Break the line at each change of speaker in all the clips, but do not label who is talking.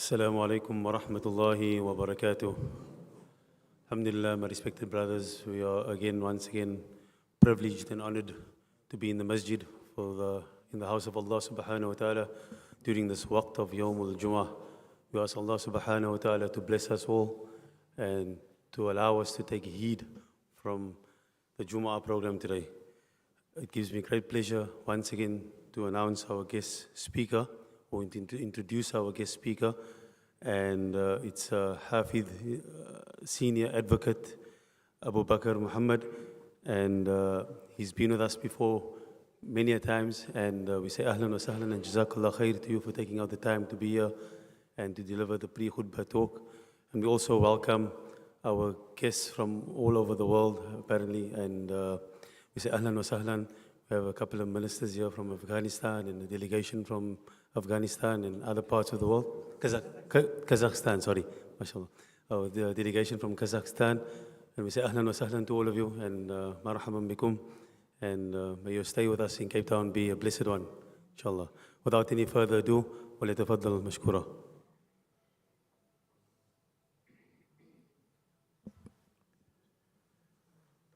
Assalamu alaikum wa rahmatullahi wa barakatuh. Alhamdulillah, my respected brothers, we are once again privileged and honored to be in the Masjid in the house of Allah subhanahu wa ta'ala during this waqt of Yawmul Jumu'ah. We ask Allah subhanahu wa ta'ala to bless us all and to allow us to take heed from the Jumu'ah program today. It gives me great pleasure once again to announce our guest speaker, or to introduce our guest speaker, and it's Hafez, senior advocate Abubakr Mahomed, and he's been with us before many a times, and we say ahlan wa sahlan and jazakallah khair to you for taking out the time to be here and to deliver the pre-khutbah talk. And we also welcome our guests from all over the world, apparently, and we say ahlan wa sahlan. We have a couple of ministers here from Afghanistan and a delegation from Afghanistan and other parts of the world. Kazakhstan, sorry, mashallah. The delegation from Kazakhstan. And we say ahlan wa sahlan to all of you, and marhaban bikum. And may your stay with us in Cape Town be a blessed one, inshallah. Without any further ado, walitafaddal mashkura.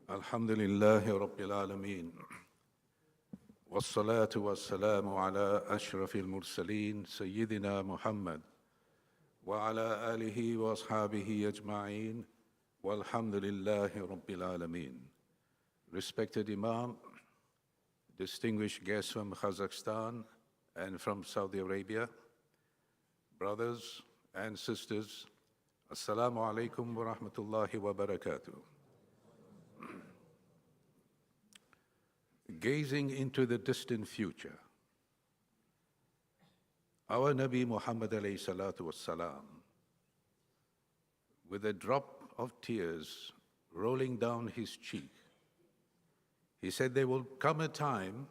Alhamdulillahi Rabbil Alameen. والصلاة والسلام على أشرف المرسلين سيدنا محمد وعلى آله وأصحابه أجمعين والحمد لله رب العالمين. Respected Imam, distinguished guests from Kazakhstan and from Saudi Arabia, brothers and sisters, Assalamu alaikum wa rahmatullahi wa barakatuh. Gazing into the distant future, our Nabi Muhammad alayhi salatu wassalam, with a drop of tears rolling down his cheek, he said, there will come a time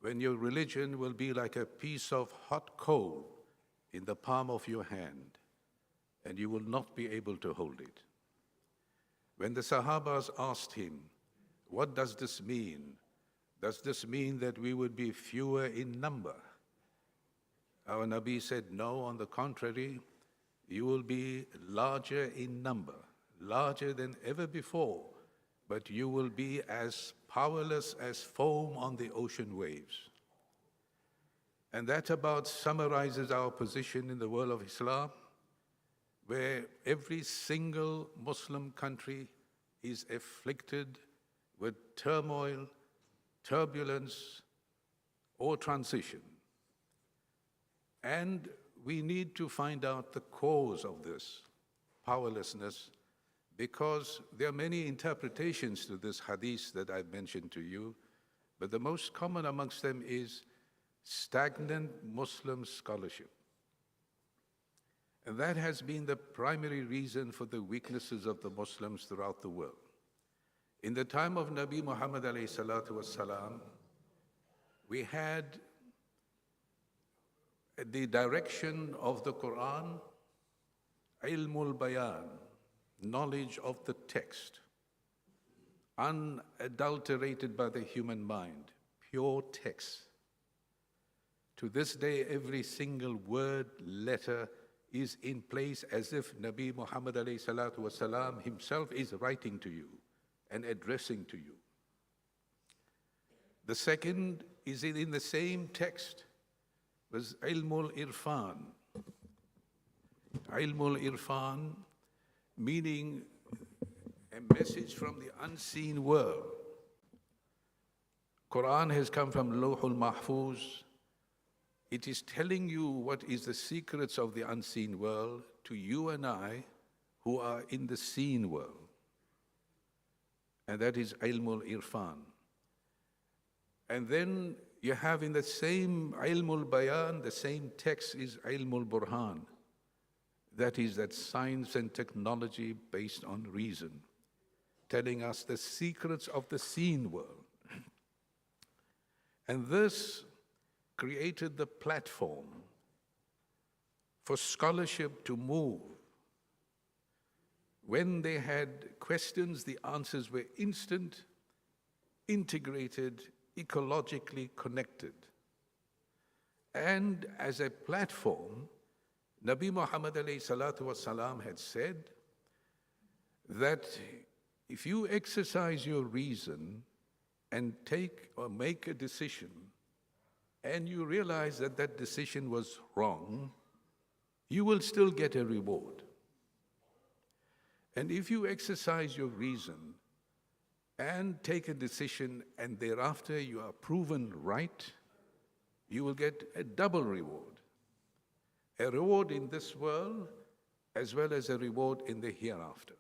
when your religion will be like a piece of hot coal in the palm of your hand, and you will not be able to hold it. When the Sahabas asked him, what does this mean? Does this mean that we would be fewer in number? Our Nabi said, no, on the contrary, you will be larger in number, larger than ever before, but you will be as powerless as foam on the ocean waves. And that about summarizes our position in the world of Islam, where every single Muslim country is afflicted with turmoil, turbulence, or transition. And we need to find out the cause of this powerlessness, because there are many interpretations to this hadith that I've mentioned to you, but the most common amongst them is stagnant Muslim scholarship. And that has been the primary reason for the weaknesses of the Muslims throughout the world. In the time of Nabi Muhammad alayhi salatu wassalam, we had the direction of the Quran, ilmul bayan, knowledge of the text, unadulterated by the human mind, pure text. To this day, every single word, letter is in place as if Nabi Muhammad alayhi salatu wassalam himself is writing to you and addressing to you. The second is in the same text, was ilmul irfan. Ilmul irfan, meaning a message from the unseen world. Quran has come from Lawhul Mahfuz. It is telling you what is the secrets of the unseen world to you and I who are in the seen world. And that is ilmul irfan. And then you have in the same ilmul bayan, the same text is ilmul burhan. That is that science and technology based on reason, telling us the secrets of the seen world. And this created the platform for scholarship to move. When they had questions, the answers were instant, integrated, ecologically connected. And as a platform, Nabi Muhammad alayhi salatu wasalam had said that if you exercise your reason and take or make a decision, and you realize that that decision was wrong, you will still get a reward. And if you exercise your reason and take a decision and thereafter you are proven right, you will get a double reward. A reward in this world as well as a reward in the hereafter.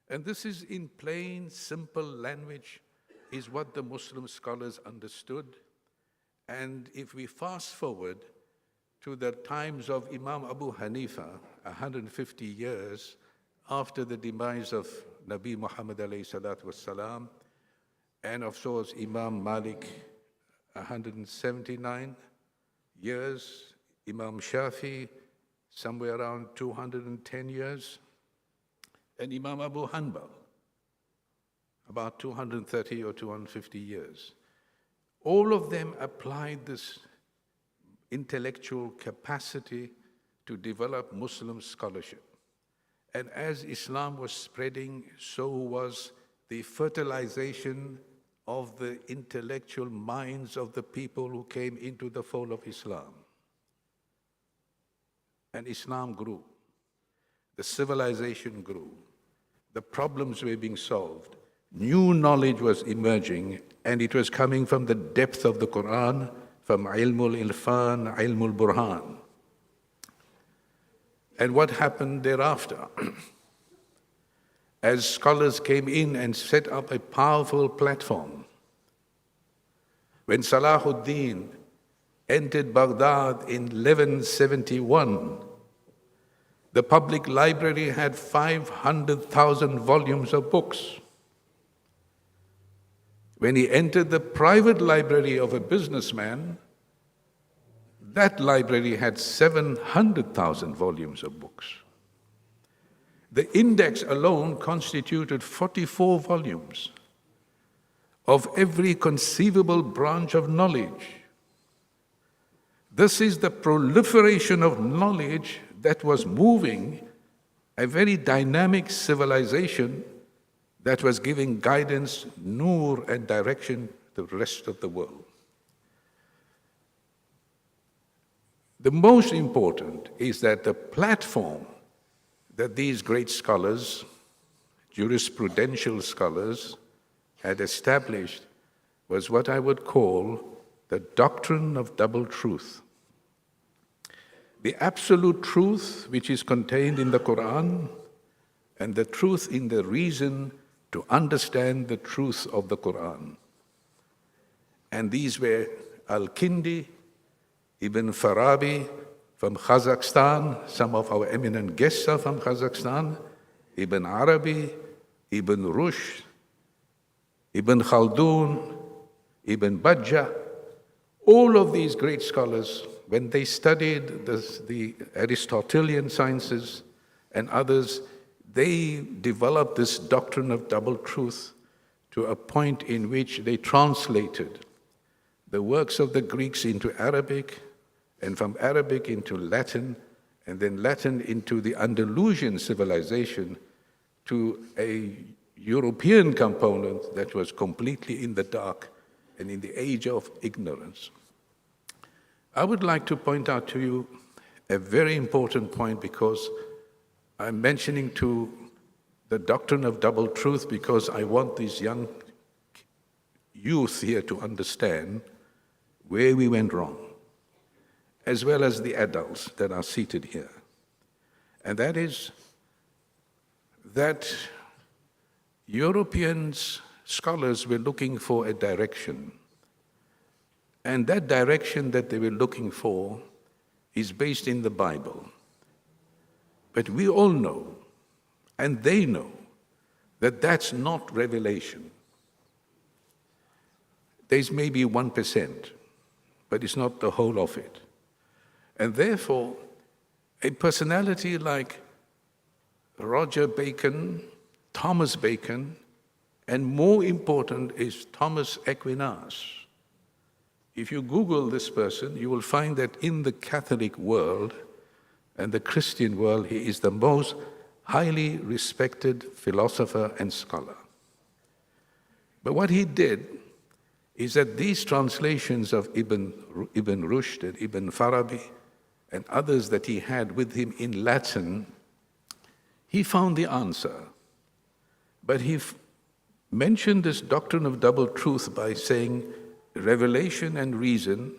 And this is in plain, simple language, is what the Muslim scholars understood. And if we fast forward to the times of Imam Abu Hanifa, 150 years after the demise of Nabi Muhammad alayhi salatu wassalam, and of course Imam Malik, 179 years, Imam Shafi, somewhere around 210 years, and Imam Abu Hanbal, about 230 or 250 years. All of them applied this intellectual capacity to develop Muslim scholarship. And as Islam was spreading, so was the fertilization of the intellectual minds of the people who came into the fold of Islam. And Islam grew. The civilization grew. The problems were being solved. New knowledge was emerging, and it was coming from the depth of the Quran, from ilmul ilfan, ilmul burhan. And what happened thereafter? As scholars came in and set up a powerful platform, when Salahuddin entered Baghdad in 1171, the public library had 500,000 volumes of books. When he entered the private library of a businessman, that library had 700,000 volumes of books. The index alone constituted 44 volumes of every conceivable branch of knowledge. This is the proliferation of knowledge that was moving a very dynamic civilization that was giving guidance, nur, and direction to the rest of the world. The most important is that the platform that these great scholars, jurisprudential scholars, had established was what I would call the doctrine of double truth. The absolute truth which is contained in the Quran, and the truth in the reason to understand the truth of the Quran. And these were Al-Kindi, Ibn Farabi from Kazakhstan, some of our eminent guests are from Kazakhstan, Ibn Arabi, Ibn Rushd, Ibn Khaldun, Ibn Bajjah. All of these great scholars, when they studied the Aristotelian sciences and others, they developed this doctrine of double truth to a point in which they translated the works of the Greeks into Arabic, and from Arabic into Latin, and then Latin into the Andalusian civilization, to a European component that was completely in the dark and in the age of ignorance. I would like to point out to you a very important point, because I'm mentioning to the doctrine of double truth because I want these young youth here to understand where we went wrong, as well as the adults that are seated here. And that is that European scholars were looking for a direction. And that direction that they were looking for is based in the Bible. But we all know, and they know, that that's not revelation. There's maybe 1%, but it's not the whole of it. And therefore, a personality like Roger Bacon, Thomas Bacon, and more important is Thomas Aquinas. If you Google this person, you will find that in the Catholic world, And the Christian world, he is the most highly respected philosopher and scholar. But what he did is that these translations of Ibn Rushd and Ibn Farabi and others that he had with him in Latin, he found the answer. But he mentioned this doctrine of double truth by saying revelation and reason.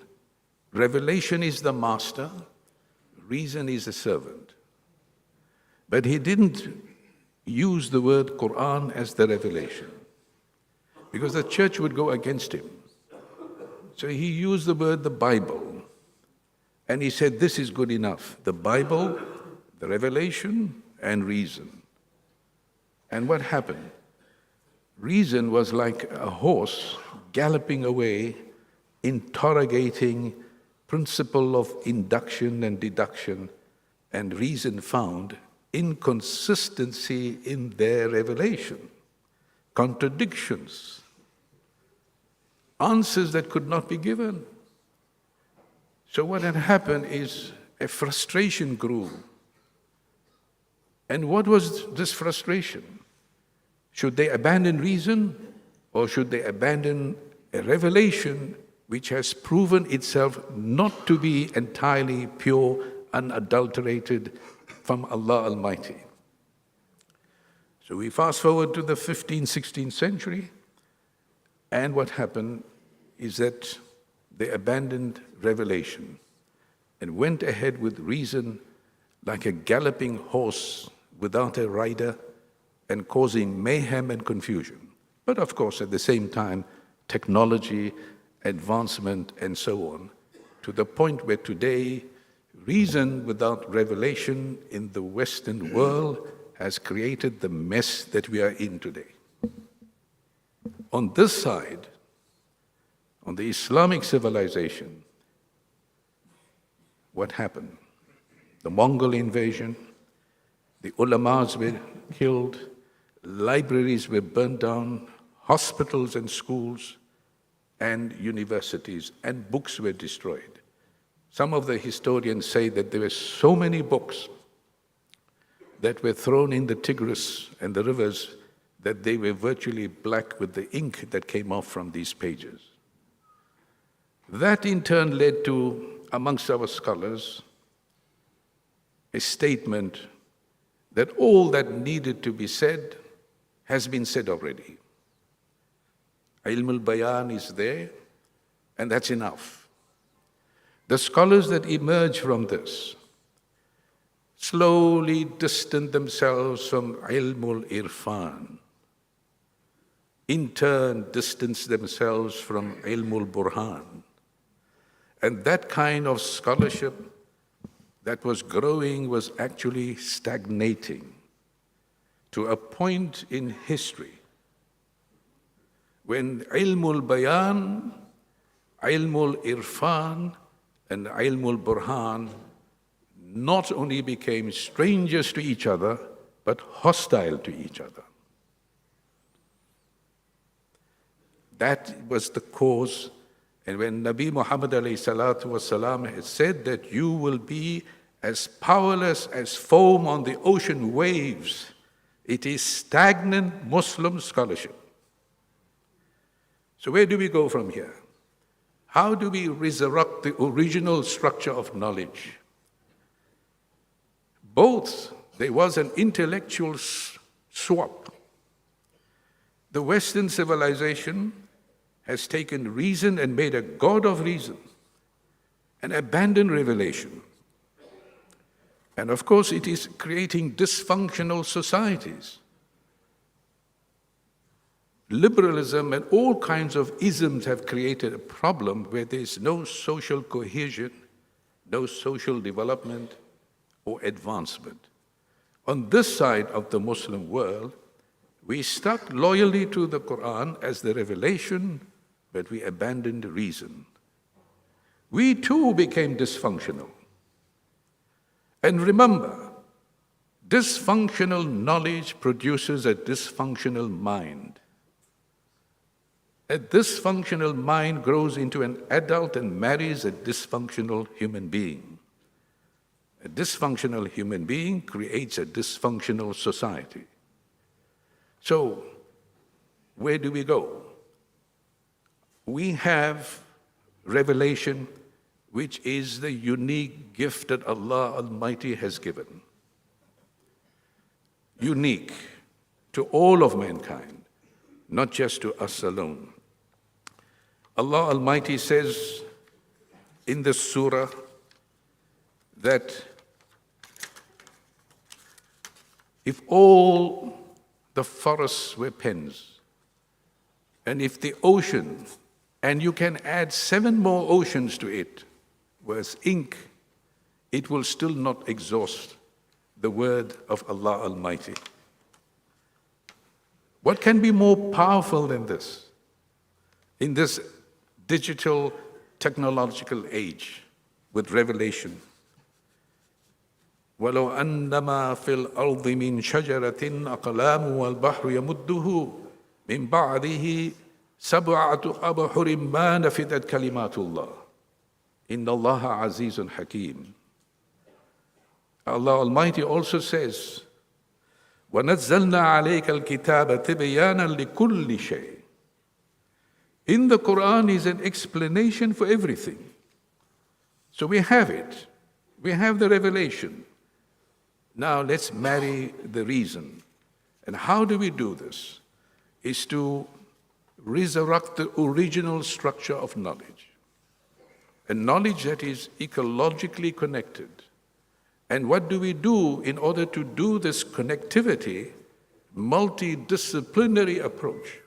Revelation is the master, reason is the servant. But he didn't use the word Quran as the revelation, because the church would go against him. So he used the word the Bible, and he said this is good enough. The Bible, the revelation, and reason. And what happened? Reason was like a horse galloping away, interrogating principle of induction and deduction, and reason found inconsistency in their revelation, contradictions, answers that could not be given. So what had happened is a frustration grew. And what was this frustration? Should they abandon reason, or should they abandon a revelation which has proven itself not to be entirely pure, unadulterated from Allah Almighty? So we fast forward to the 15th, 16th century, and what happened is that they abandoned revelation and went ahead with reason like a galloping horse without a rider, and causing mayhem and confusion. But of course, at the same time, technology, advancement, and so on, to the point where today, reason without revelation in the Western world has created the mess that we are in today. On this side, on the Islamic civilization, what happened? The Mongol invasion, the ulamas were killed, libraries were burned down, hospitals and schools and universities and books were destroyed. Some of the historians say that there were so many books that were thrown in the Tigris and the rivers that they were virtually black with the ink that came off from these pages. That in turn led to, amongst our scholars, a statement that all that needed to be said has been said already. Ilm al-Bayan is there, and that's enough. The scholars that emerge from this slowly distant themselves from Ilm al-Irfan, in turn distance themselves from Ilm al-Burhan. And that kind of scholarship that was growing was actually stagnating to a point in history when Ilm al-Bayan, Ilm al-Irfan, and Ilm al-Burhan not only became strangers to each other, but hostile to each other. That was the cause. And when Nabi Muhammad ﷺ had said that you will be as powerless as foam on the ocean waves, it is stagnant Muslim scholarship. So where do we go from here? How do we resurrect the original structure of knowledge? Both, there was an intellectual swap. The Western civilization has taken reason and made a god of reason and abandoned revelation. And of course, it is creating dysfunctional societies. Liberalism and all kinds of isms have created a problem where there is no social cohesion, no social development or advancement. On this side of the Muslim world, we stuck loyally to the Quran as the revelation, but we abandoned reason. We too became dysfunctional. And remember, dysfunctional knowledge produces a dysfunctional mind. A dysfunctional mind grows into an adult and marries a dysfunctional human being. A dysfunctional human being creates a dysfunctional society. So, where do we go? We have revelation, which is the unique gift that Allah Almighty has given. Unique to all of mankind, not just to us alone. Allah Almighty says in the surah that if all the forests were pens, and if the ocean, and you can add 7 more oceans to it, was ink, it will still not exhaust the word of Allah Almighty. What can be more powerful than this? In this digital technological age with revelation. وَلَوْ أَنَّمَا فِي الْأَرْضِ مِنْ شَجَرَةٍ أَقْلَامٌ وَالْبَحْرُ يَمُدُّهُ مِنْ بَعْدِهِ سَبْعَةُ أَبْحُرٍ مَا نَفِدَتْ كَلِمَاتُ اللَّهِ إِنَّ اللَّهَ عَزِيزٌ حَكِيمٌ. Allah Almighty also says, وَنَزَّلْنَا عَلَيْكَ الْكِتَابَ تِبْيَانًا لِكُلِّ شَيْءٍ. In the Quran is an explanation for everything. So we have it. We have the revelation. Now let's marry the reason. And how do we do this? Is to resurrect the original structure of knowledge. A knowledge that is ecologically connected. And what do we do in order to do this connectivity, multidisciplinary approach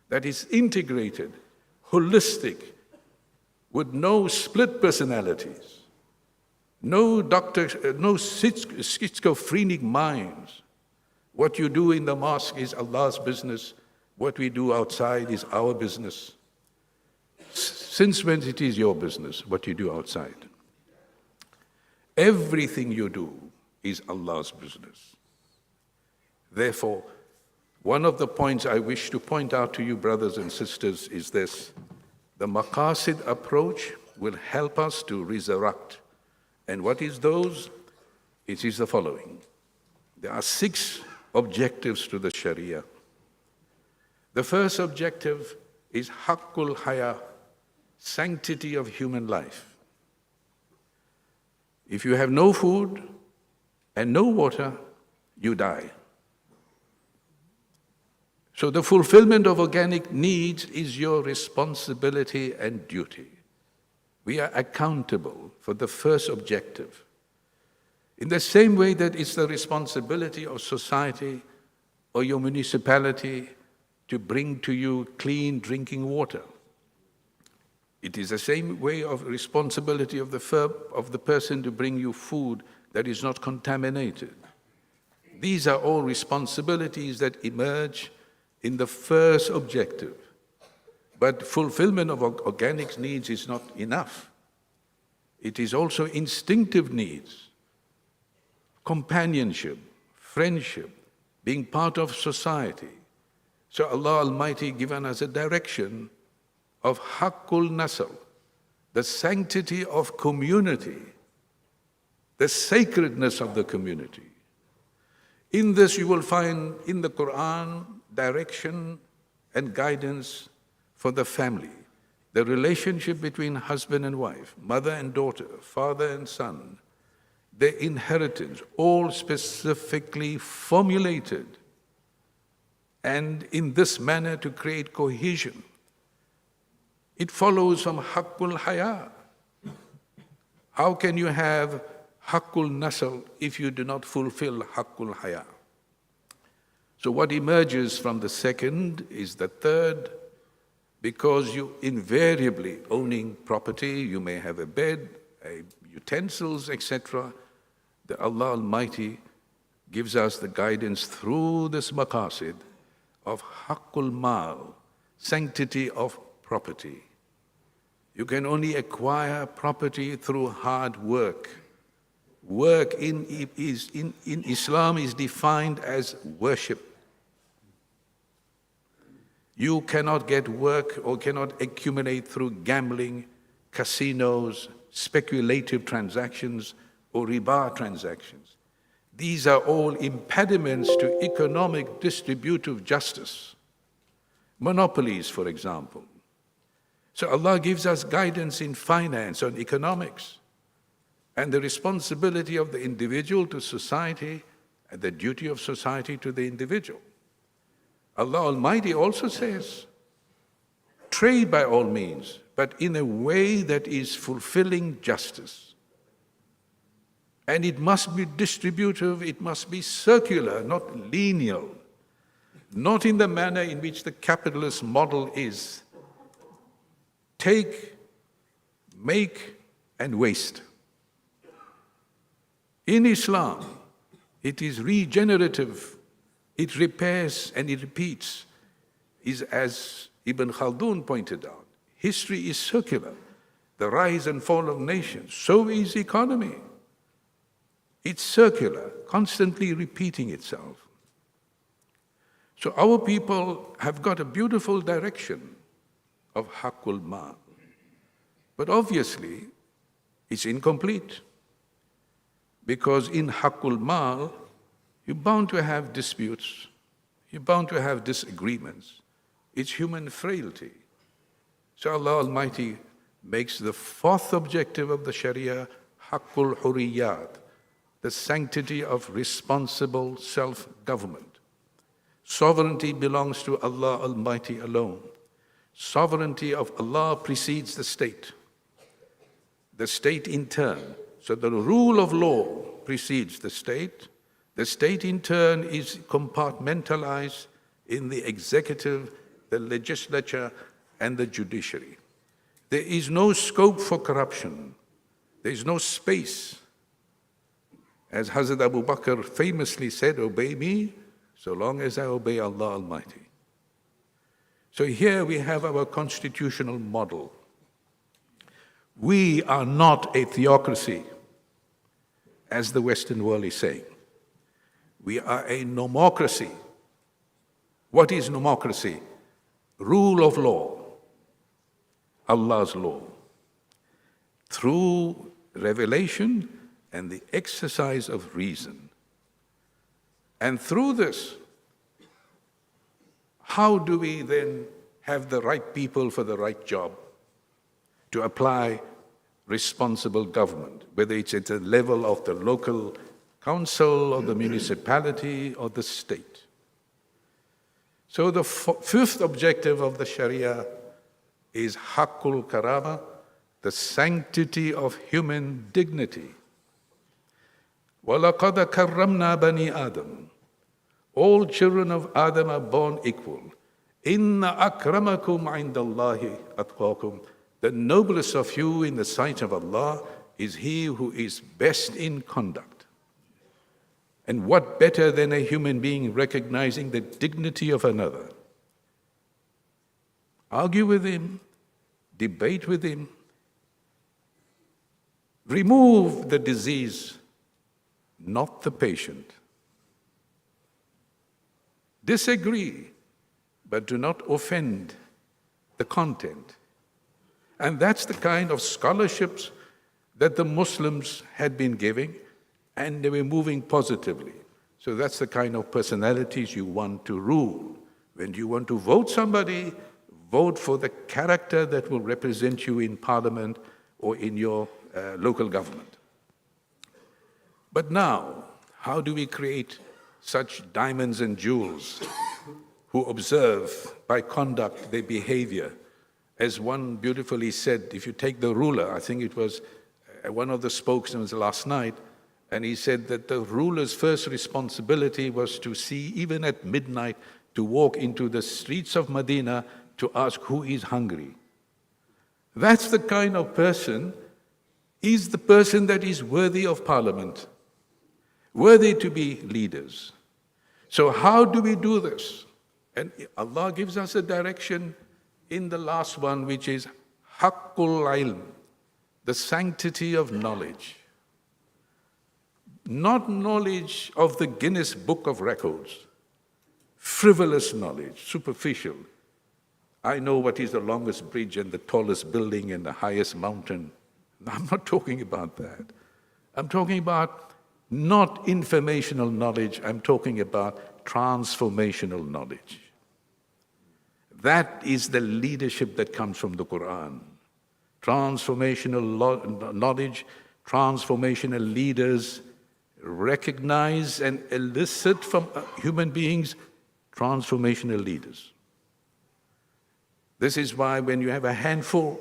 that is integrated, holistic, with no split personalities, no schizophrenic minds. What you do in the mosque is Allah's business. What we do outside is our business. Since when it is your business, what you do outside? Everything you do is Allah's business. Therefore, one of the points I wish to point out to you, brothers and sisters, is this. The maqasid approach will help us to resurrect. And what is those? It is the following. There are 6 objectives to the Sharia. The first objective is haqqul haya, sanctity of human life. If you have no food and no water, you die. So the fulfillment of organic needs is your responsibility and duty. We are accountable for the first objective. In the same way that it's the responsibility of society or your municipality to bring to you clean drinking water. It is the same way of responsibility of the person to bring you food that is not contaminated. These are all responsibilities that emerge in the first objective. But fulfillment of organic needs is not enough. It is also instinctive needs, companionship, friendship, being part of society. So Allah Almighty given us a direction of haqqul nasl, the sanctity of community, the sacredness of the community. In this you will find in the Quran direction and guidance for the family, the relationship between husband and wife, mother and daughter, father and son, their inheritance, all specifically formulated, and in this manner to create cohesion. It follows from haqqul haya. How can you have haqqul nasl if you do not fulfill haqqul haya? So what emerges from the second is the third, because you invariably owning property, you may have a bed, utensils, etc. The Allah Almighty gives us the guidance through this maqasid of haqqul mal, sanctity of property. You can only acquire property through hard work. Work in Islam is defined as worship. You cannot get work or cannot accumulate through gambling, casinos, speculative transactions, or riba transactions. These are all impediments to economic distributive justice. Monopolies, for example. So Allah gives us guidance in finance and economics, and the responsibility of the individual to society and the duty of society to the individual. Allah Almighty also says, trade by all means, but in a way that is fulfilling justice. And it must be distributive, it must be circular, not linear, not in the manner in which the capitalist model is. Take, make, and waste. In Islam, it is regenerative, it repairs and it repeats. Is as Ibn Khaldun pointed out, history is circular. The rise and fall of nations, so is economy. It's circular, constantly repeating itself. So our people have got a beautiful direction of Haqqul Mal. But obviously, it's incomplete. Because in Haqqul Mal, you're bound to have disputes, you're bound to have disagreements. It's human frailty. So Allah Almighty makes the fourth objective of the Sharia Haqqul Hurriyat, the sanctity of responsible self-government. Sovereignty belongs to Allah Almighty alone. Sovereignty of Allah precedes the state in turn. So the rule of law precedes the state in turn is compartmentalized in the executive, the legislature, and the judiciary. There is no scope for corruption. There is no space. As Hazrat Abubakr famously said, obey me so long as I obey Allah Almighty. So here we have our constitutional model. We are not a theocracy, as the Western world is saying. We are a nomocracy. What is nomocracy? Rule of law, Allah's law, through revelation and the exercise of reason. And through this, how do we then have the right people for the right job to apply responsible government, whether it's at the level of the local council or the municipality or the state? So the fifth objective of the Sharia is Haqqul Karama, the sanctity of human dignity. وَلَقَدْ كَرَّمْنَا بَنِي آدَمَ. All children of Adam are born equal. إِنَّ أَكْرَمَكُمْ عِنْدَ اللَّهِ أَتْقَاكُمْ. The noblest of you in the sight of Allah is he who is best in conduct. And what better than a human being recognizing the dignity of another? Argue with him, debate with him, remove the disease, not the patient. Disagree, but do not offend the content. And that's the kind of scholarships that the Muslims had been giving, and they were moving positively. So that's the kind of personalities you want to rule. When you want to vote somebody, vote for the character that will represent you in parliament or in your local government. But now, how do we create such diamonds and jewels who observe by conduct their behavior? As one beautifully said, if you take the ruler, I think it was one of the spokesmen last night, and he said that the ruler's first responsibility was to see, even at midnight, to walk into the streets of Medina to ask who is hungry. That's the kind of person, is the person that is worthy of parliament, worthy to be leaders. So how do we do this? And Allah gives us a direction in the last one, which is Haqqul Ilm, the sanctity of knowledge. Not knowledge of the Guinness Book of Records, frivolous knowledge, superficial. I know what is the longest bridge and the tallest building and the highest mountain. I'm not talking about that. I'm talking about not informational knowledge, I'm talking about transformational knowledge. That is the leadership that comes from the Quran. Transformational knowledge, transformational leaders recognize and elicit from human beings transformational leaders. This is why when you have a handful,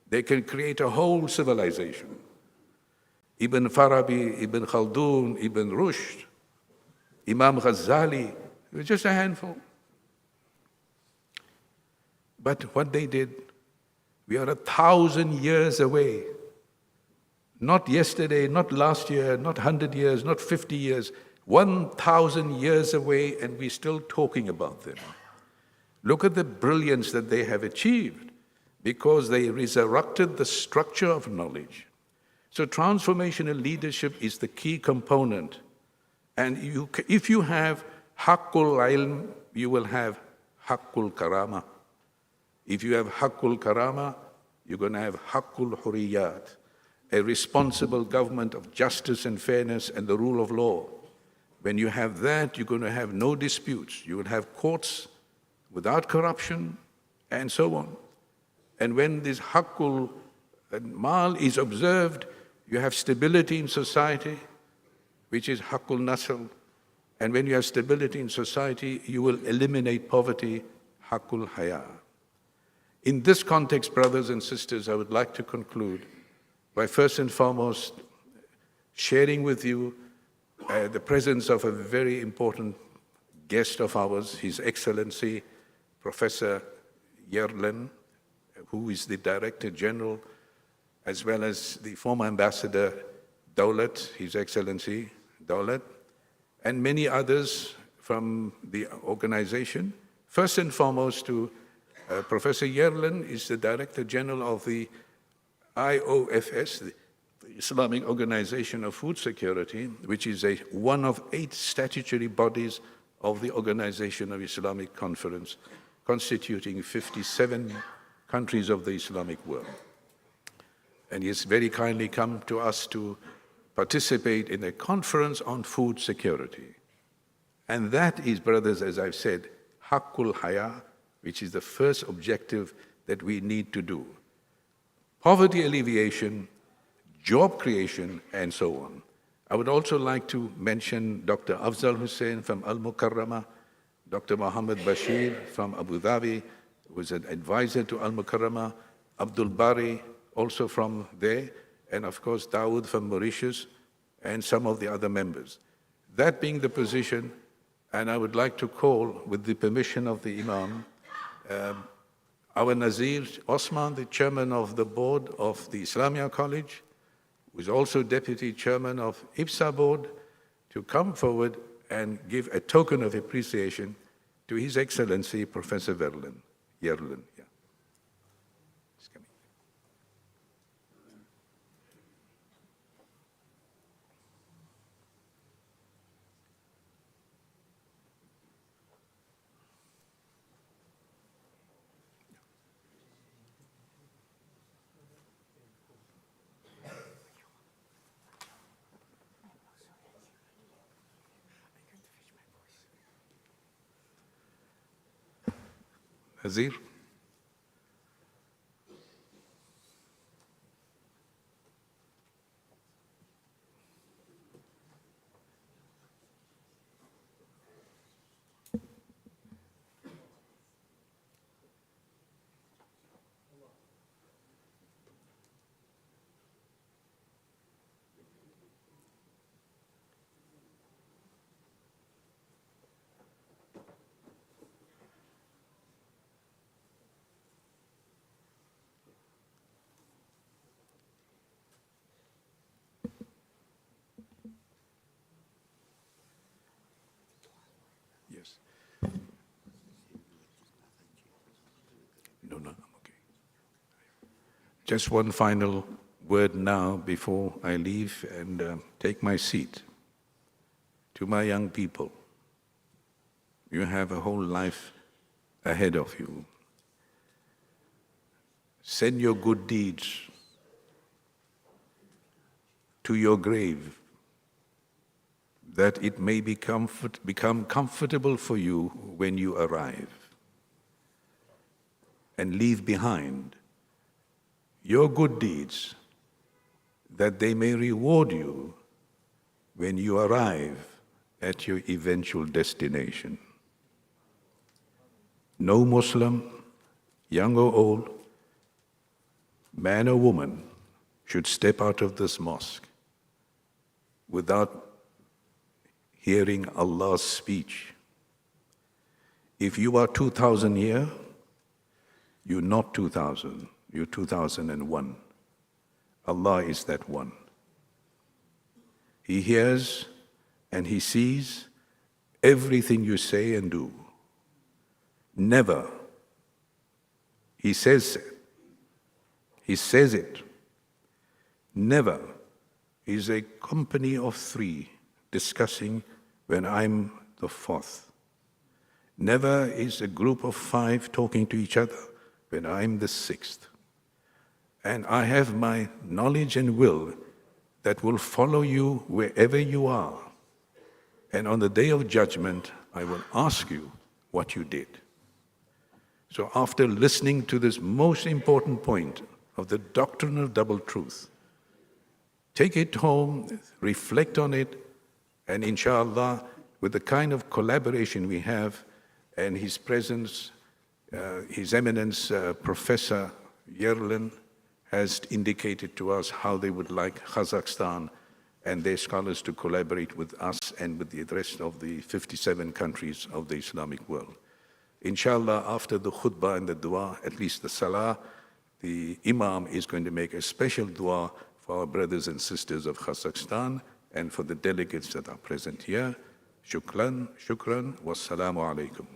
they can create a whole civilization. Ibn Farabi, Ibn Khaldun, Ibn Rushd, Imam Ghazali, it was just a handful. But what they did, we are 1,000 years away. Not yesterday, not last year, not 100 years, not 50 years, 1,000 years away, and we're still talking about them. Look at the brilliance that they have achieved because they resurrected the structure of knowledge. So transformational leadership is the key component. And if you have haqqul ilm, you will have haqqul karama. If you have haqqul karama, you're going to have haqqul huriyat, a responsible government of justice and fairness and the rule of law. When you have that, you're going to have no disputes. You will have courts without corruption and so on. And when this haqqul mal is observed, you have stability in society, which is haqqul nasl. And when you have stability in society, you will eliminate poverty, haqqul haya. In this context, brothers and sisters, I would like to conclude by first and foremost sharing with you the presence of a very important guest of ours, His Excellency Professor Yerlin, who is the Director General, as well as the former Ambassador Daulat, His Excellency Daulat, and many others from the organization. First and foremost to Professor Yerlin is the Director General of the IOFS, the Islamic Organization of Food Security, which is one of 8 statutory bodies of the Organization of Islamic Conference, constituting 57 countries of the Islamic world. And he has very kindly come to us to participate in a conference on food security. And that is, brothers, as I've said, haqqul haya, which is the first objective that we need to do. Poverty alleviation, job creation, and so on. I would also like to mention Dr. Afzal Hussain from Al Mukarrama, Dr. Mohammed Bashir from Abu Dhabi, who was an advisor to Al Mukarrama, Abdul Bari, also from there, and of course Dawood from Mauritius, and some of the other members. That being the position, and I would like to call, with the permission of the Imam, our Nazir Osman, the chairman of the board of the Islamia College, who is also deputy chairman of IPSA board, to come forward and give a token of appreciation to His Excellency Professor Yerlin. Yeah. Nazir? Yes. No, I'm okay. Just one final word now before I leave and take my seat. To my young people, you have a whole life ahead of you. Send your good deeds. to your grave, that it may become comfortable for you when you arrive, and leave behind your good deeds, that they may reward you when you arrive at your eventual destination. No Muslim, young or old, man or woman, should step out of this mosque without hearing Allah's speech. If you are 2000 here, you're not 2000, you're 2001. Allah is that one. He hears and He sees everything you say and do. Never. He says it. Never is a company of three discussing when I'm the fourth. Never is a group of five talking to each other when I'm the sixth. And I have my knowledge and will that will follow you wherever you are. And on the day of judgment, I will ask you what you did. So after listening to this most important point of the doctrine of double truth, take it home, reflect on it, and inshallah, with the kind of collaboration we have and His presence, His Eminence Professor Yerlin has indicated to us how they would like Kazakhstan and their scholars to collaborate with us and with the rest of the 57 countries of the Islamic world. Inshallah, after the khutbah and the dua, at least the salah, the Imam is going to make a special dua for our brothers and sisters of Kazakhstan and for the delegates that are present here. Shukran, wassalamu alaikum.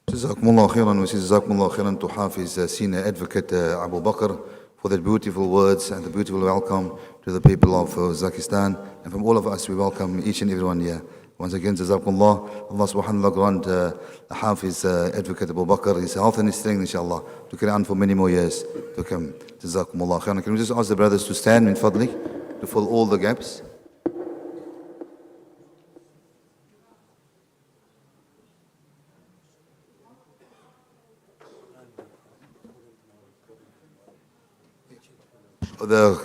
Jazakumullah khairan, we say Jazakumullah khairan to Hafez Senior Advocate Abubakr for that beautiful words and the beautiful welcome to the people of Uzbekistan. And from all of us, we welcome each and everyone here. Once again, Jazakumullah. Allah subhanahu wa ta'ala grant Hafez Advocate Abubakr his health and his strength, inshallah, to carry on for many more years to come. Jazakumullah khairan. Can we just ask the brothers to stand in fadli to fill all the gaps? The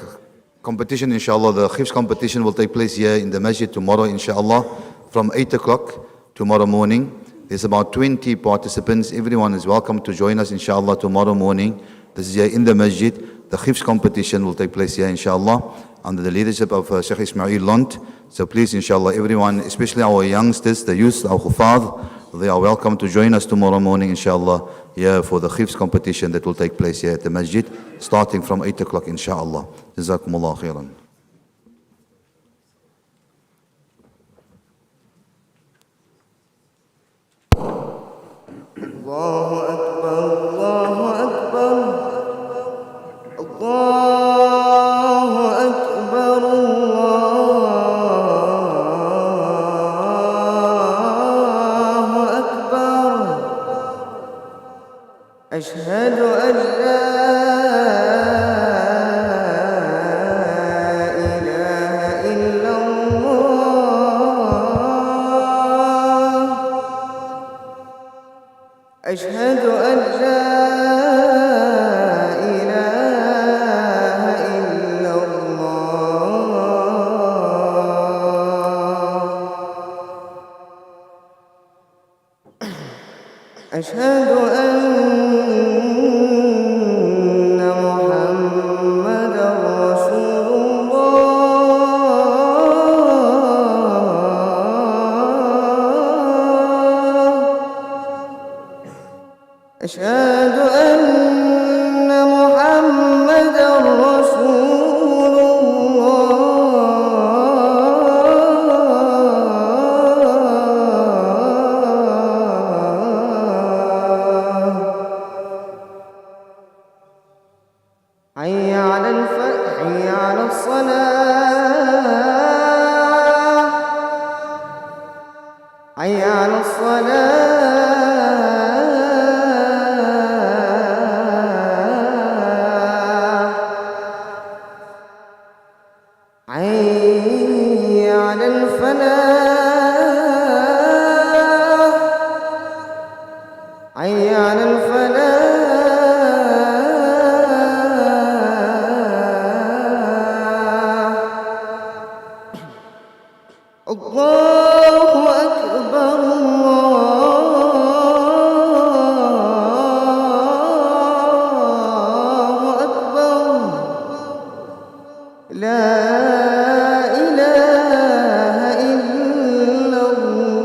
competition, inshallah, the Hifz competition will take place here in the Masjid tomorrow, inshallah, from 8 o'clock tomorrow morning. There's about 20 participants. Everyone is welcome to join us, inshallah, tomorrow morning. This is here in the Masjid. The Hifz competition will take place here, inshallah, under the leadership of Sheikh Ismail Lont. So please, inshallah, everyone, especially our youngsters, the youth, our Hufaz, they are welcome to join us tomorrow morning, inshallah, here for the Hifz competition that will take place here at the Masjid, starting from 8 o'clock, inshallah. Jazakumullah khairan.
Allahu Akbar, Allahu Akbar, Allahu Akbar, Allahu Akbar. Ashhadu an la ilaha illallah. Ashhadu an la ilaha illallah. Ashhadu anna Muhammadan Rasulullah. Ashhadu anna Muhammadan Rasulullah. Hayya 'alal falah, hayya 'alas salah, hayya 'alas salah. على الفلاح. الله أكبر الله أكبر لا إله إلا الله.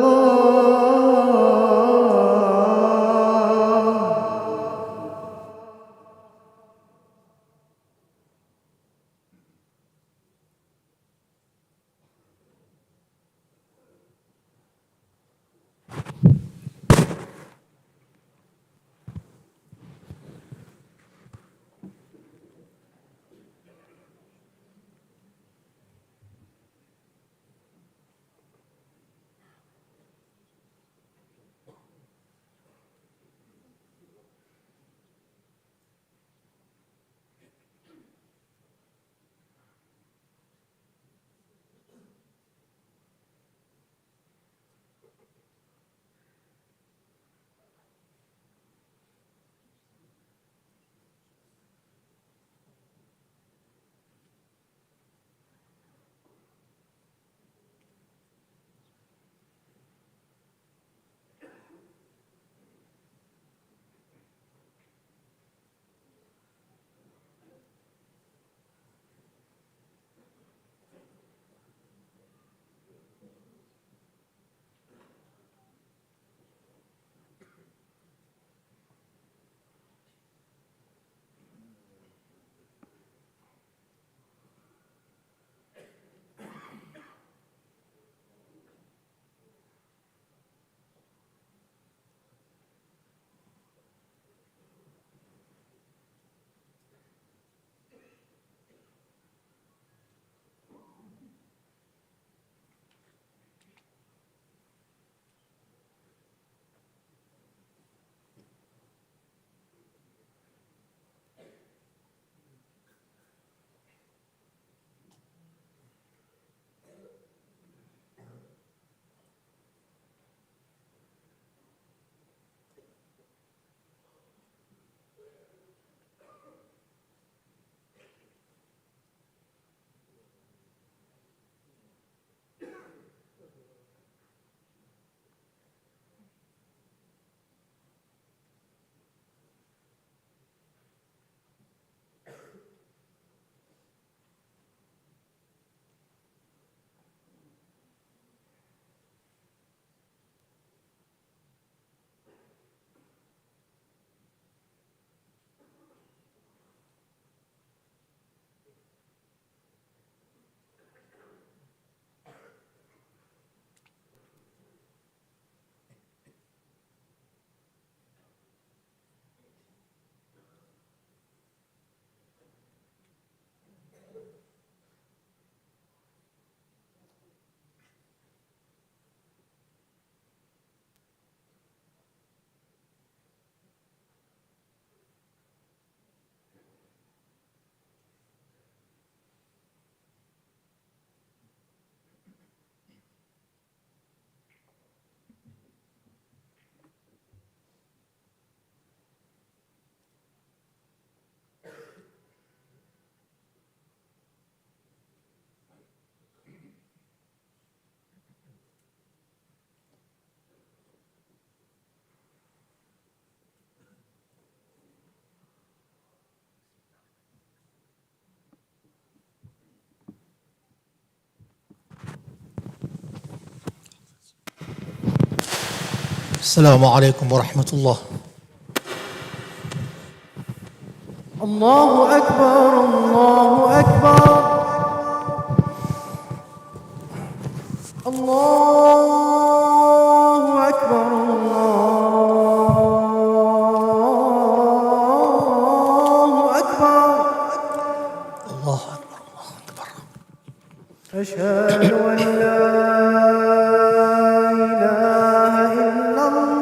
السلام عليكم ورحمة الله.
الله أكبر الله أكبر الله أكبر الله أكبر
الله أكبر الله أكبر.
أشهد أن لا إله إلا الله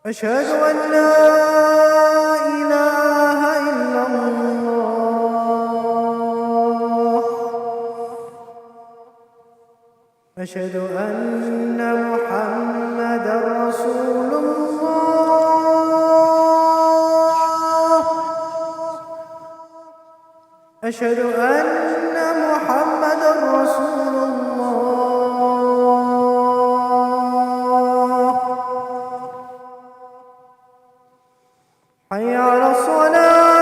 أشهد أن لا إله إلا الله أشهد أن محمدا رسول الله. أشهد أن محمدا رسول الله. حي على الصلاة.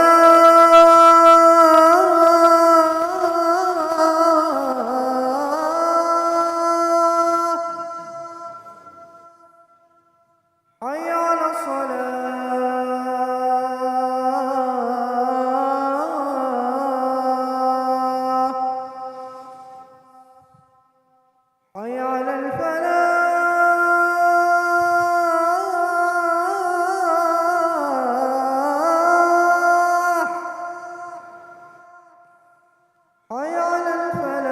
حي على الصلاة. حي على الفلاح. حي على الفلاح.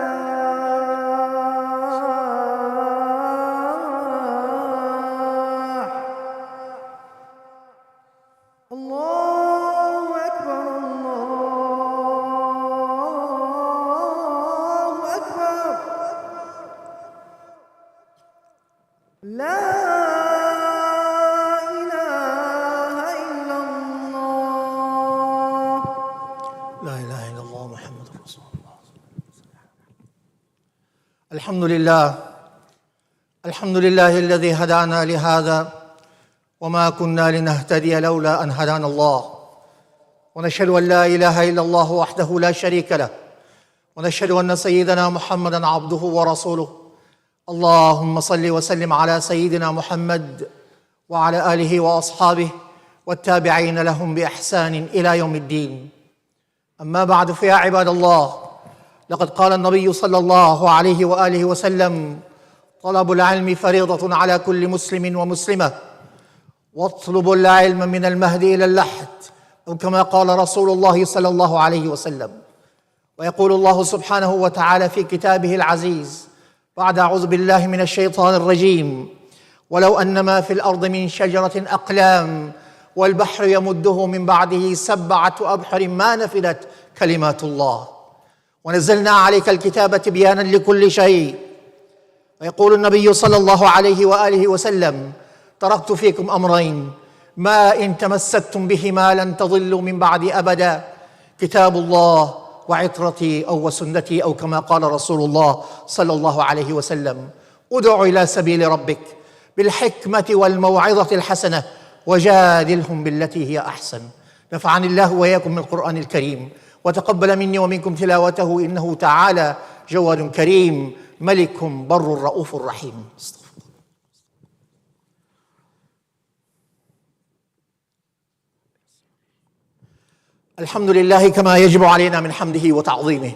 الله أكبر. الله أكبر. لا إله إلا الله.
لا إله إلا الله محمد رسول الله. الحمد لله. الحمد لله الذي هدانا لهذا وما كنا لنهتدي لولا أن هدانا الله. ونشهد أن لا إله إلا الله وحده لا شريك له. ونشهد أن سيدنا محمدًا عبده ورسوله. اللهم صل وسلم على سيدنا محمد وعلى آله وأصحابه والتابعين لهم بإحسان إلى يوم الدين. أما بعد، فيا عباد الله، لقد قال النبي صلى الله عليه وآله وسلم: طلب العلم فريضة على كل مسلم ومسلمة، واطلبوا العلم من المهد إلى اللحد، أو كما قال رسول الله صلى الله عليه وسلم. ويقول الله سبحانه وتعالى في كتابه العزيز بعد أعوذ بالله من الشيطان الرجيم: ولو أن ما في الأرض من شجرة أقلام والبحر يمده من بعده 7 أبحر ما نفدت كلمات الله. ونزلنا عليك الكتاب تبيانا لكل شيء. ويقول النبي صلى الله عليه وآله وسلم: تركت فيكم أمرين ما إن تمسكتم بهما لن تضلوا من بعد أبدا: كتاب الله وعطرتي أو وسنتي، أو كما قال رسول الله صلى الله عليه وسلم. ادع إلى سبيل ربك بالحكمة والموعظة الحسنة وجادلهم بالتي هي أحسن. نفعني الله وإياكم من القرآن الكريم، وتقبل مني ومنكم تلاوته، إنه تعالى جواد كريم ملك بر رؤوف رحيم. الحمد لله كما يجب علينا من حمده وتعظيمه،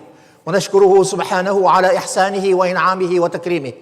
ونشكره سبحانه على إحسانه وإنعامه وتكريمه،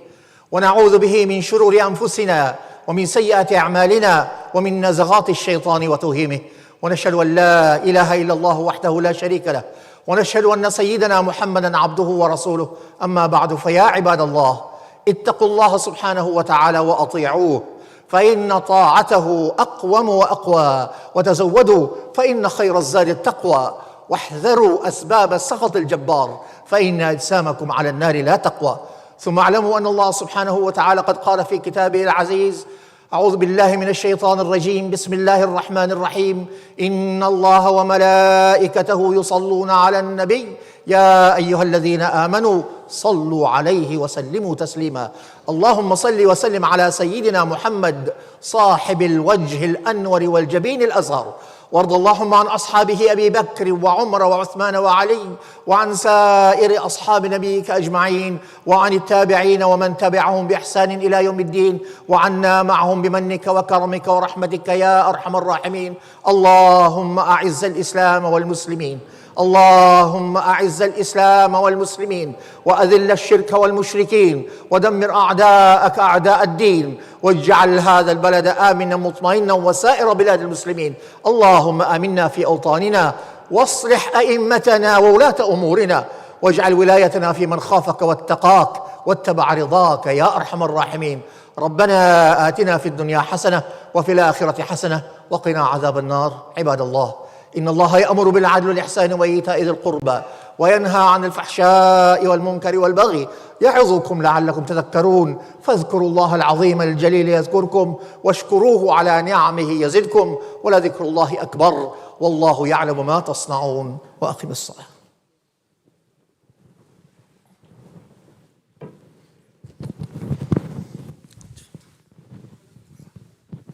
ونعوذ به من شرور أنفسنا ومن سيئات أعمالنا ومن نزغات الشيطان وتوهيمه. ونشهد أن لا إله إلا الله وحده لا شريك له، ونشهد أن سيدنا محمدًا عبده ورسوله. أما بعد، فيا عباد الله، اتقوا الله سبحانه وتعالى وأطيعوه، فإن طاعته أقوم وأقوى. وتزودوا فإن خير الزاد التقوى، واحذروا أسباب سخط الجبار، فإن أجسامكم على النار لا تقوى. ثم اعلموا أن الله سبحانه وتعالى قد قال في كتابه العزيز: أعوذ بالله من الشيطان الرجيم، بسم الله الرحمن الرحيم: إن الله وملائكته يصلون على النبي يا أيها الذين آمنوا صلوا عليه وسلموا تسليما. اللهم صل وسلم على سيدنا محمد صاحب الوجه الأنور والجبين الأزهر، وارض اللهم عن أصحابه أبي بكر وعمر وعثمان وعلي، وعن سائر أصحاب نبيك أجمعين، وعن التابعين ومن تبعهم بإحسان إلى يوم الدين، وعنا معهم بمنك وكرمك ورحمتك يا أرحم الراحمين. اللهم أعز الإسلام والمسلمين، اللهم أعز الإسلام والمسلمين، وأذل الشرك والمشركين، ودمر أعداءك أعداء الدين، واجعل هذا البلد آمنا مطمئنا وسائر بلاد المسلمين. اللهم آمنا في أوطاننا، واصلح أئمتنا وولاة أمورنا، واجعل ولايتنا في من خافك واتقاك واتبع رضاك يا أرحم الراحمين. ربنا آتنا في الدنيا حسنة وفي الآخرة حسنة وقنا عذاب النار. عباد الله، إن الله يأمر بالعدل والإحسان وإيتاء ذي القربى وينهى عن الفحشاء والمنكر والبغي يعظكم لعلكم تذكرون فاذكروا الله العظيم الجليل يذكركم واشكروه على نعمه يزدكم ولذكر الله أكبر والله يعلم ما تصنعون وأقم الصلاة.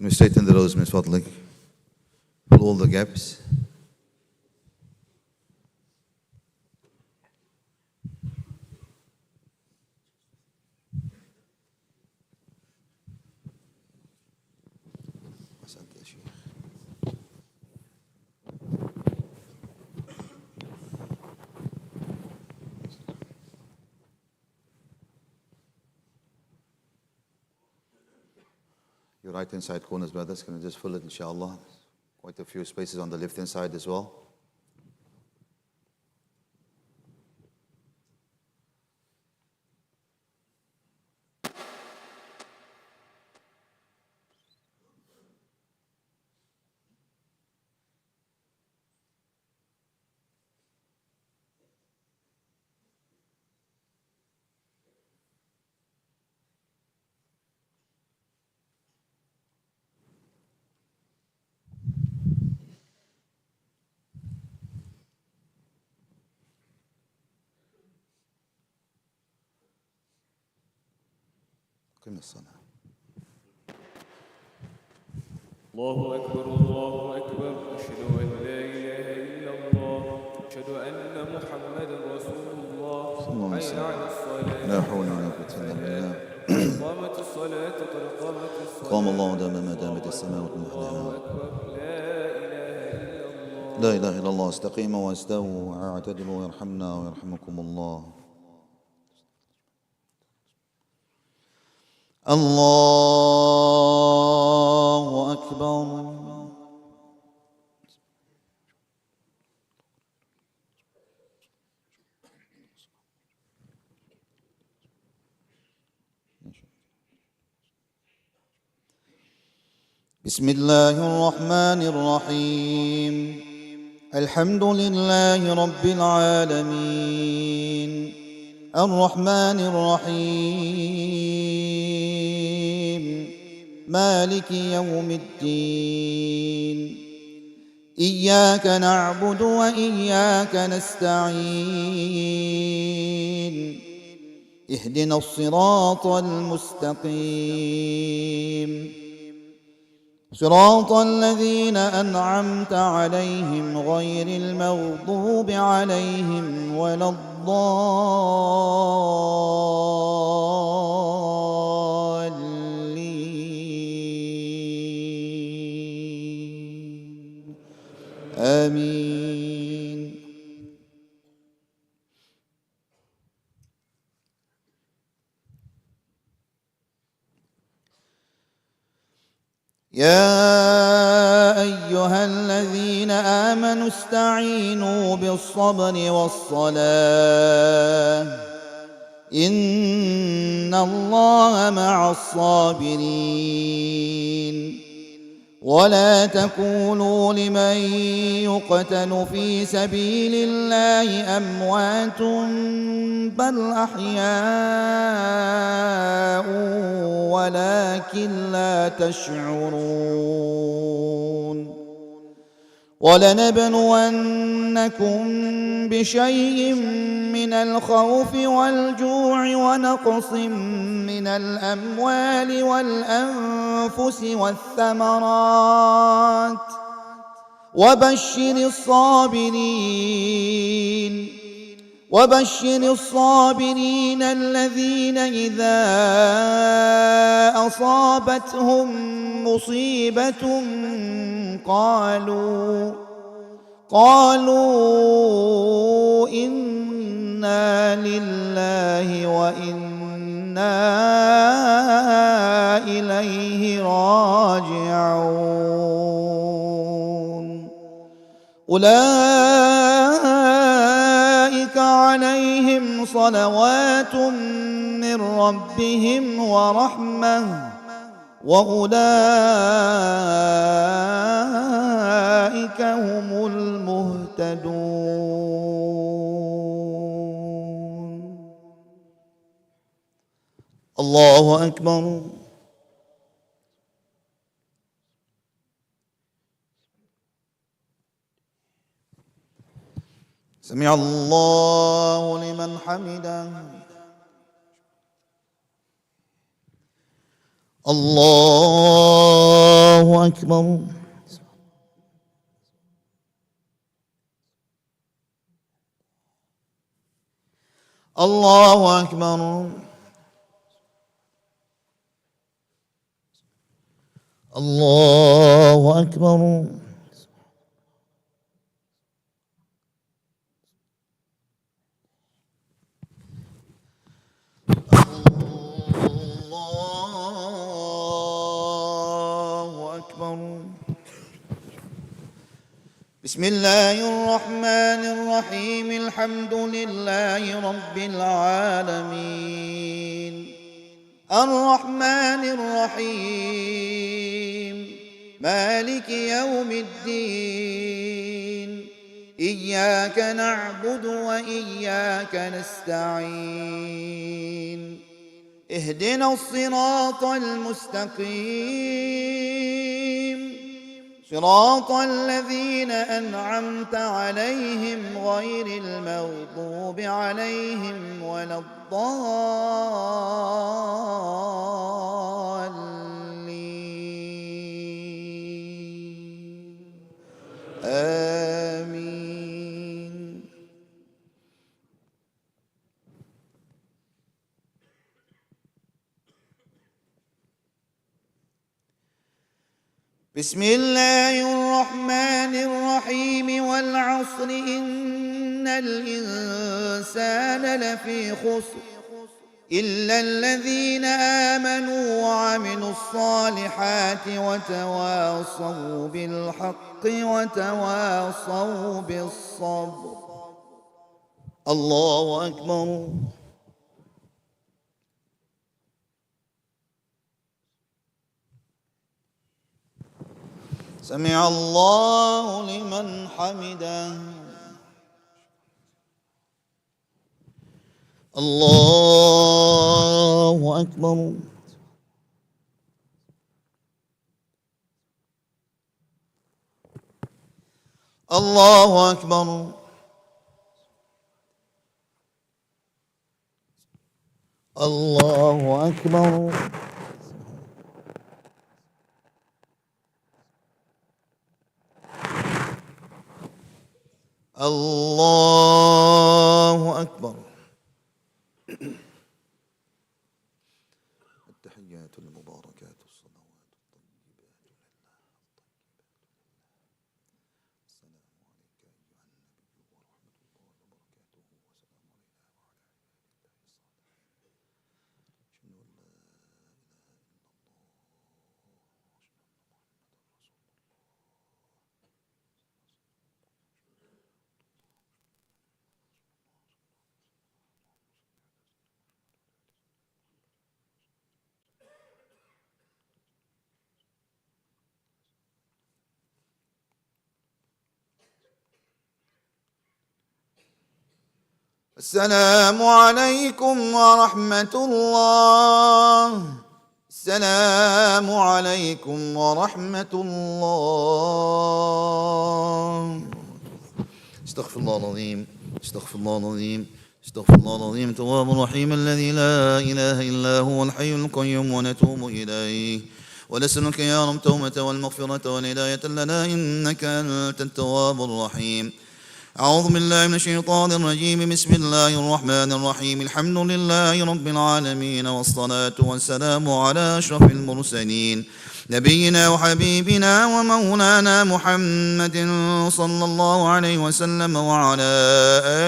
We straighten the rows, Ms. Fadlik. Fill all the gaps. Your right hand side corners, brothers, can you just fill it, inshallah? Quite a few spaces on the left hand side as well. قم الصلاة.
الله أكبر الله أكبر أشهد أن لا إله إلا الله أشهد أن محمدا رسول الله حي على الصلاة
لا حول ولا قوة إلا بالله.
قامت الصلاة قد قامت الصلاة
قام الله دام ما دامت السماوات
الله
والأرض.
أكبر لا إله إلا الله
لا إله إلا الله. استقيموا واستووا واعتدلوا ويرحمنا ويرحمكم الله. الله أكبر. بسم الله الرحمن الرحيم. الحمد لله رب العالمين الرحمن الرحيم مالك يوم الدين إياك نعبد وإياك نستعين اهدنا الصراط المستقيم صراط الذين أنعمت عليهم غير المغضوب عليهم ولا الضالين آمين. يا أيها الذين آمنوا استعينوا بالصبر والصلاة إن الله مع الصابرين ولا تكونوا لمن يقتل في سبيل الله أموات بل أحياء ولكن لا تشعرون ولنبلونكم بشيء من الخوف والجوع ونقص من الأموال والأنفس والثمرات وبشر الصابرين الذين إذا أصابتهم مصيبة قالوا إنا لله وإنا إليه راجعون أولئك عليهم صلوات من ربهم ورحمة وأولئك هم المهتدون.
「
المهتدون.
الله أكبر. سمع الله لمن حمده. الله أكبر. الله أكبر. الله أكبر. الله أكبر. بسم الله الرحمن الرحيم. الحمد لله رب العالمين الرحمن الرحيم مالك يوم الدين إياك نعبد وإياك نستعين اهدنا الصراط المستقيم صراط الذين أنعمت عليهم غير المغضوب عليهم ولا الضالين آمين. بسم الله الرحمن الرحيم والعصر إن الإنسان لفي خسر إلا الذين آمنوا وعملوا الصالحات وتواصوا بالحق وتواصوا بالصبر. الله أكبر. سمع الله لمن حمده. الله أكبر. الله أكبر. الله أكبر. الله أكبر. التحيات المباركات الصلوات الطيبات لله السلام عليك أيها النبي ورحمة الله وبركاته وسلام علينا وعلى عباد الله الصالحين. أشهد أن لا إله إلا السلام عليكم ورحمة الله. السلام عليكم ورحمة الله. استغفر الله العظيم. استغفر الله العظيم. استغفر الله العظيم التواب الرحيم الذي لا إله إلا هو الحي القيوم ونتوب إليه ونسألك يا رب التوبة والمغفرة والهداية لنا إنك أنت التواب الرحيم. أعوذ بالله من الشيطان الرجيم. بسم الله الرحمن الرحيم. الحمد لله رب العالمين والصلاة والسلام على أشرف المرسلين نبينا وحبيبنا ومولانا محمد صلى الله عليه وسلم وعلى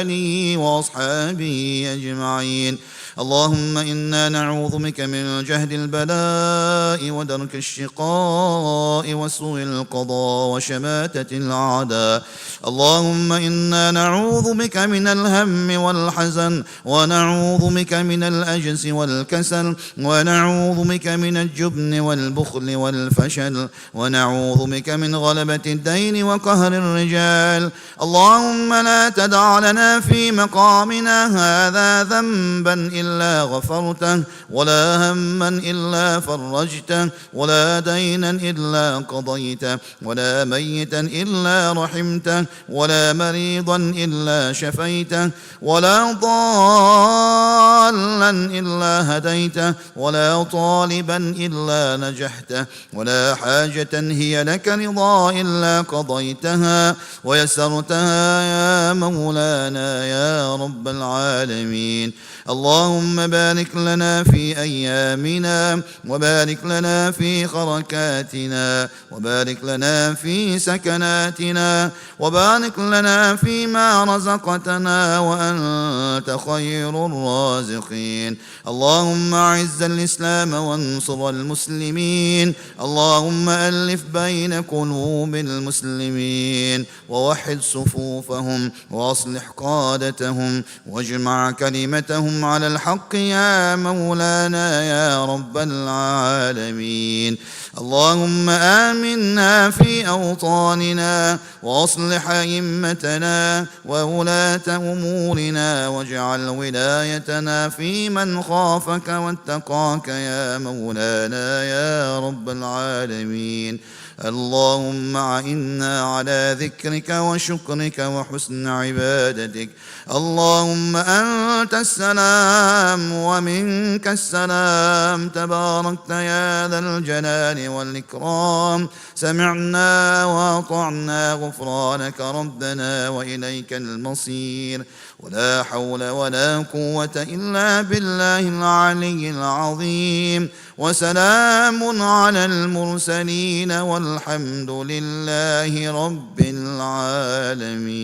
آله وأصحابه أجمعين. اللهم إنا نعوذ بك من جهد البلاء ودرك الشقاء وسوء القضاء وشماتة الأعداء. اللهم إنا نعوذ بك من الهم والحزن ونعوذ بك من العجز والكسل ونعوذ بك من الجبن والبخل والفشل ونعوذ بك من غلبة الدين وقهر الرجال. اللهم لا تدع لنا في مقامنا هذا ذنبا إلا إلا غفرته ولا هما إلا فرجته ولا دينا إلا قضيته ولا ميتا إلا رحمته ولا مريضا إلا شفيته ولا ضالا إلا هديته ولا طالبا إلا نجحته ولا حاجة هي لك رضا إلا قضيتها ويسرتها يا مولانا يا رب العالمين. اللهم بارك لنا في أيامنا وبارك لنا في خركاتنا وبارك لنا في سكناتنا وبارك لنا فيما رزقتنا وأنت خير الرازقين. اللهم أعز الإسلام وانصر المسلمين. اللهم ألف بين قلوب المسلمين ووحد صفوفهم وأصلح قادتهم واجمع كلمتهم على الحق يا مولانا يا رب العالمين. اللهم آمنا في أوطاننا وأصلح أئمتنا وولاة أمورنا واجعل ولايتنا في من خافك واتقاك يا مولانا يا رب العالمين. اللهم أعنا على ذكرك وشكرك وحسن عبادتك. اللهم أنت السلام ومنك السلام تباركت يا ذا الجلال والإكرام. سمعنا وأطعنا غفرانك ربنا وإليك المصير. ولا حول ولا قوة إلا بالله العلي العظيم. وسلام على المرسلين والحمد لله رب العالمين.